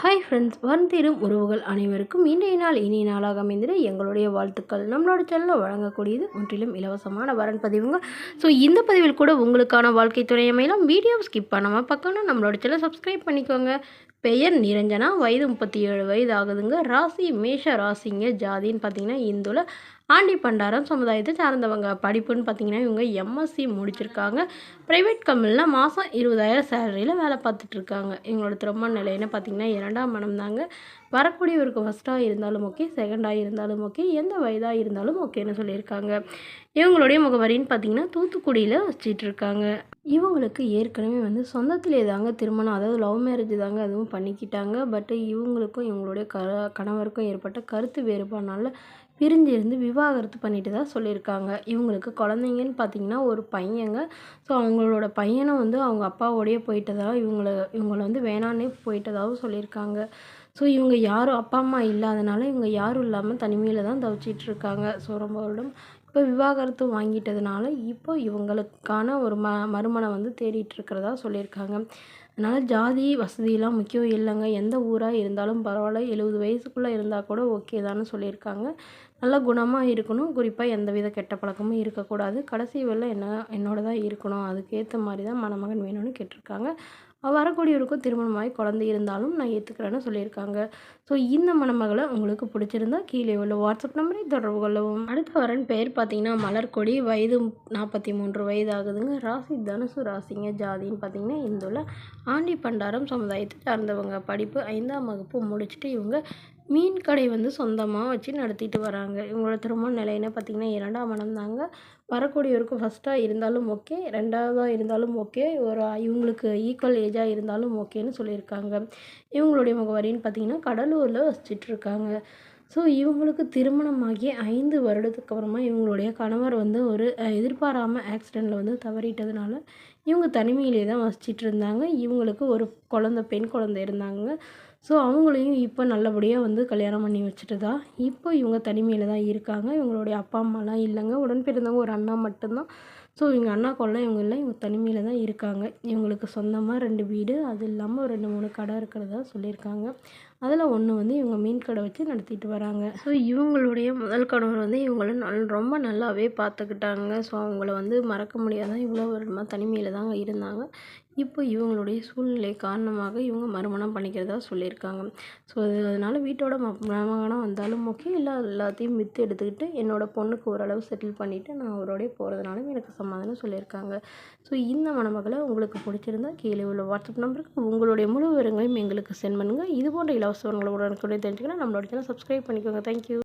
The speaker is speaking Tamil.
ஹாய் ஃப்ரெண்ட்ஸ், வந்திரும் உறவுகள் அனைவருக்கும் இன்றைய நாள் இனிய நாளாக அமைந்திட எங்களுடைய வாழ்த்துக்கள். நம்மளோட சேனலில் வழங்கக்கூடியது முற்றிலும் இலவசமான வரன் பதிவுங்க. ஸோ இந்த பதிவில் கூட உங்களுக்கான வாழ்க்கை துணை அமையலாம். வீடியோ ஸ்கிப் பண்ணாமல் பார்க்கணும். நம்மளோட சேனல் சப்ஸ்கிரைப் பண்ணிக்கோங்க. பெயர் நிரஞ்சனா, வயது 37 வயது ஆகுதுங்க. ராசி மேஷ ராசிங்க. ஜாதின்னு பார்த்தீங்கன்னா இந்துல ஆண்டி பண்டாரம் சமுதாயத்தை சார்ந்தவங்க. படிப்புன்னு பார்த்தீங்கன்னா இவங்க எம்எஸ்சி முடிச்சிருக்காங்க. ப்ரைவேட் கம்பெனியில் மாதம் 20,000 சேலரியில் வேலை பார்த்துட்ருக்காங்க. இவங்களோட திருமண நிலைன்னு பார்த்தீங்கன்னா 2ஆம் மனம் தாங்க. வரக்கூடியவருக்கு ஃபஸ்ட்டாக இருந்தாலும் ஓகே, செகண்டாக இருந்தாலும் ஓகே, எந்த வயதாக இருந்தாலும் ஓகேன்னு சொல்லியிருக்காங்க. இவங்களுடைய முகவரின்னு பார்த்தீங்கன்னா தூத்துக்குடியில் வச்சிட்ருக்காங்க. இவங்களுக்கு ஏற்கனவே சொந்தத்திலே தாங்க திருமணம், அதாவது லவ் மேரேஜ் தாங்க அதுவும் பண்ணிக்கிட்டாங்க. பட் இவங்களுக்கும் இவங்களுடைய கணவருக்கும் ஏற்பட்ட கருத்து வேறுபாடுனால பிரிஞ்சு இருந்து விவாகரத்து பண்ணிட்டு தான் சொல்லியிருக்காங்க. இவங்களுக்கு குழந்தைங்கன்னு பார்த்தீங்கன்னா ஒரு பையங்க. ஸோ அவங்களோட பையனும் அவங்க அப்பாவோடையே போயிட்டதாக இவங்கள வேணான்னே போயிட்டதாகவும் சொல்லியிருக்காங்க. ஸோ இவங்க யாரும் அப்பா அம்மா இல்லாதனால இவங்க யாரும் இல்லாமல் தனிமையில் தான் தவிச்சிட்ருக்காங்க. ஸோ ரொம்ப வருடம் இப்போ விவாகரத்து வாங்கிட்டதுனால இப்போ இவங்களுக்கான ஒரு மறுமணம் தேடிட்டு இருக்கிறதா சொல்லியிருக்காங்க. அதனால் ஜாதி வசதியெல்லாம் முக்கியம் இல்லைங்க. எந்த ஊராக இருந்தாலும் பரவாயில்ல, 70 வயசுக்குள்ளே இருந்தால் கூட ஓகே தான்னு சொல்லியிருக்காங்க. நல்ல குணமாக இருக்கணும். குறிப்பாக எந்தவித கெட்ட பழக்கமும் இருக்கக்கூடாது. கடைசி வேளை என்னோட தான் இருக்கணும். அதுக்கேற்ற மாதிரி தான் மணமகன் வேணும்னு கேட்டிருக்காங்க. வரக்கூடியவருக்கும் திருமணமாகி குழந்தை இருந்தாலும் நான் ஏற்றுக்கிறேன்னு சொல்லியிருக்காங்க. ஸோ இந்த மணமகளை உங்களுக்கு பிடிச்சிருந்தா கீழே உள்ள வாட்ஸ்அப் நம்பரை தொடர்பு கொள்ளவும். அடுத்த வரன் பெயர் பார்த்தீங்கன்னா மலர்கொடி, வயது 43 வயது ஆகுதுங்க. ராசி தனுசு ராசிங்க. ஜாதின்னு பார்த்தீங்கன்னா இந்துல ஆண்டி பண்டாரம் சமுதாயத்தை சார்ந்தவங்க. படிப்பு 5ஆம் வகுப்பு முடிச்சுட்டு இவங்க மீன் கடை சொந்தமாக வச்சு நடத்திட்டு வராங்க. இவங்களோட திருமண நிலைன்னு பார்த்தீங்கன்னா 2ஆம் மனம் தாங்க. வரக்கூடியவருக்கும் ஃபஸ்ட்டாக இருந்தாலும் ஓகே, 2ஆவதாக இருந்தாலும் ஓகே, இவங்களுக்கு ஈக்குவல் ஏஜாக இருந்தாலும் ஓகேன்னு சொல்லியிருக்காங்க. இவங்களுடைய முகவரின்னு பார்த்தீங்கன்னா கடலூரில் வசிச்சிட்ருக்காங்க. ஸோ இவங்களுக்கு திருமணமாகி 5 வருடத்துக்கு அப்புறமா இவங்களுடைய கணவர் ஒரு எதிர்பாராமல் ஆக்சிடெண்ட்டில் தவறிட்டதுனால இவங்க தனிமையிலே தான் வசிச்சிட்டு இருந்தாங்க. இவங்களுக்கு ஒரு பெண் குழந்தை இருந்தாங்க. ஸோ அவங்களையும் இப்போ நல்லபடியாக கல்யாணம் பண்ணி வச்சுட்டு தான் இப்போ இவங்க தனிமையில் தான் இருக்காங்க. இவங்களுடைய அப்பா அம்மாலாம் இல்லைங்க. உடன் பிறந்தவங்க ஒரு அண்ணா மட்டும்தான். ஸோ இவங்க அண்ணாக்கொல்லாம் இவங்க இல்லை, இவங்க தனிமையில் தான் இருக்காங்க. இவங்களுக்கு சொந்தமாக 2 வீடு, அது இல்லாமல் ஒரு 2, 3 கடை இருக்கிறதா சொல்லியிருக்காங்க. அதில் ஒன்று இவங்க மீன் கடை வச்சு நடத்திட்டு வராங்க. ஸோ இவங்களுடைய முதல் கணவர் இவங்கள ரொம்ப நல்லாவே பார்த்துக்கிட்டாங்க. ஸோ அவங்கள மறக்க முடியாத இவ்வளோ வருடமாக தனிமையில் தாங்க இருந்தாங்க. இப்போ இவங்களுடைய சூழ்நிலை காரணமாக இவங்க மறுமணம் பண்ணிக்கிறதா சொல்லியிருக்காங்க. ஸோ அதனால் வீட்டோட மருமகனாக வந்தாலும் ஓகே, எல்லாத்தையும் விற்று எடுத்துக்கிட்டு என்னோடய பொண்ணுக்கு ஓரளவு செட்டில் பண்ணிவிட்டு நான் அவரோடய போகிறதுனாலும் எனக்கு சமாதானம் சொல்லியிருக்காங்க. ஸோ இந்த மணமகளை உங்களுக்கு பிடிச்சிருந்தா கீழே உள்ள வாட்ஸ்அப் நம்பருக்கு உங்களுடைய முழு விவரங்களையும் எங்களுக்கு சென்ட் பண்ணுங்கள். இது போன்ற இலவச வரங்களை உடனுக்குடன் தெரிஞ்சுக்கலாம். நம்மளோட சேனல் சப்ஸ்கிரைப் பண்ணிக்கோங்க. தேங்க்யூ.